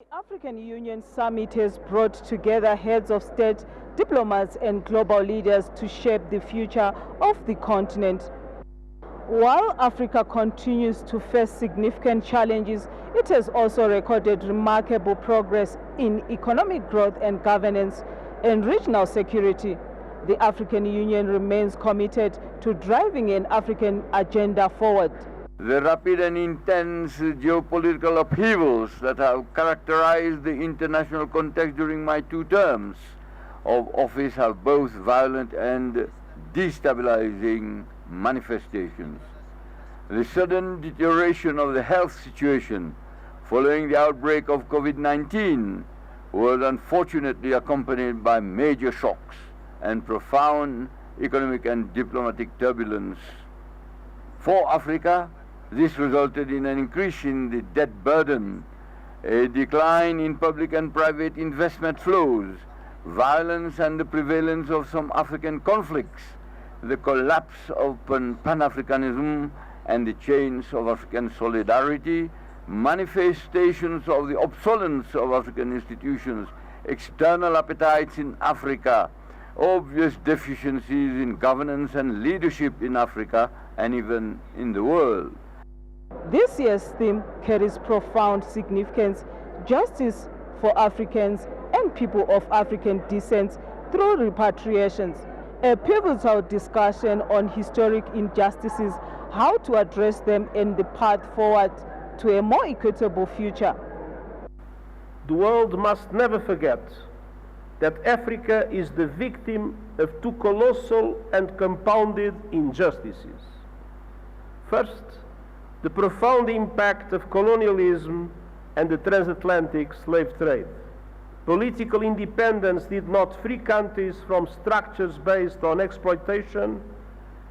The African Union Summit has brought together heads of state, diplomats and global leaders to shape the future of the continent. While Africa continues to face significant challenges, it has also recorded remarkable progress in economic growth and governance and regional security. The African Union remains committed to driving an African agenda forward. The rapid and intense geopolitical upheavals that have characterized the international context during my 2 terms of office have both violent and destabilizing manifestations. The sudden deterioration of the health situation following the outbreak of COVID-19 was unfortunately accompanied by major shocks and profound economic and diplomatic turbulence. For Africa, this resulted in an increase in the debt burden, a decline in public and private investment flows, violence and the prevalence of some African conflicts, the collapse of Pan-Africanism and the chains of African solidarity, manifestations of the obsolescence of African institutions, external appetites in Africa, obvious deficiencies in governance and leadership in Africa and even in the world. This year's theme carries profound significance: justice for Africans and people of African descent through repatriations. A pivotal discussion on historic injustices, how to address them, and the path forward to a more equitable future. The world must never forget that Africa is the victim of 2 colossal and compounded injustices. First, the profound impact of colonialism and the transatlantic slave trade. Political independence did not free countries from structures based on exploitation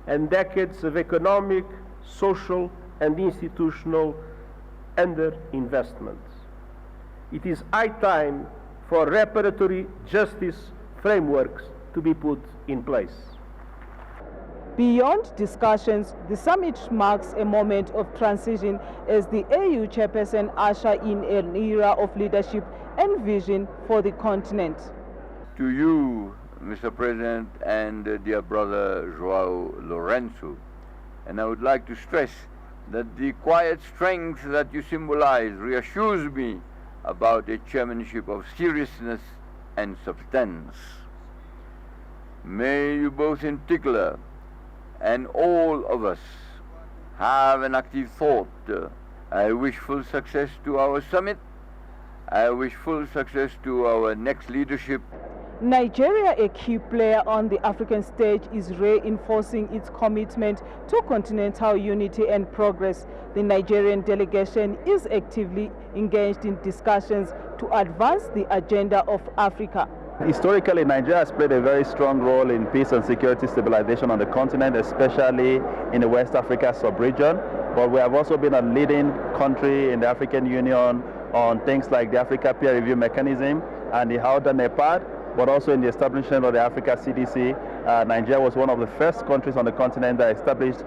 and decades of economic, social, and institutional underinvestment. It is high time for reparatory justice frameworks to be put in place. Beyond discussions, the summit marks a moment of transition as the AU chairperson usher in an era of leadership and vision for the continent. To you, Mr. President, and dear brother Joao Lourenço, and I would like to stress that the quiet strength that you symbolize reassures me about a chairmanship of seriousness and substance. May you both in particular and all of us have an active thought. I wish full success to our summit. I wish full success to our next leadership. Nigeria, a key player on the African stage, is reinforcing its commitment to continental unity and progress. The Nigerian delegation is actively engaged in discussions to advance the agenda of Africa. Historically, Nigeria has played a very strong role in peace and security stabilization on the continent, especially in the West Africa sub-region. But we have also been a leading country in the African Union on things like the Africa Peer Review Mechanism and the Hauda NEPAD, but also in the establishment of the Africa CDC. Nigeria was one of the first countries on the continent that established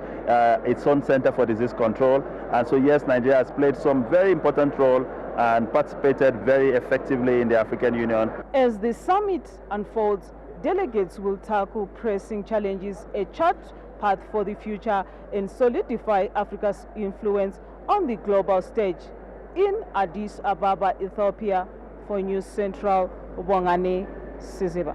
its own Center for Disease Control. And so yes, Nigeria has played some very important role and participated very effectively in the African Union. As the summit unfolds, delegates will tackle pressing challenges, a chart path for the future, and solidify Africa's influence on the global stage. In Addis Ababa, Ethiopia, for News Central, Bongani Siziba.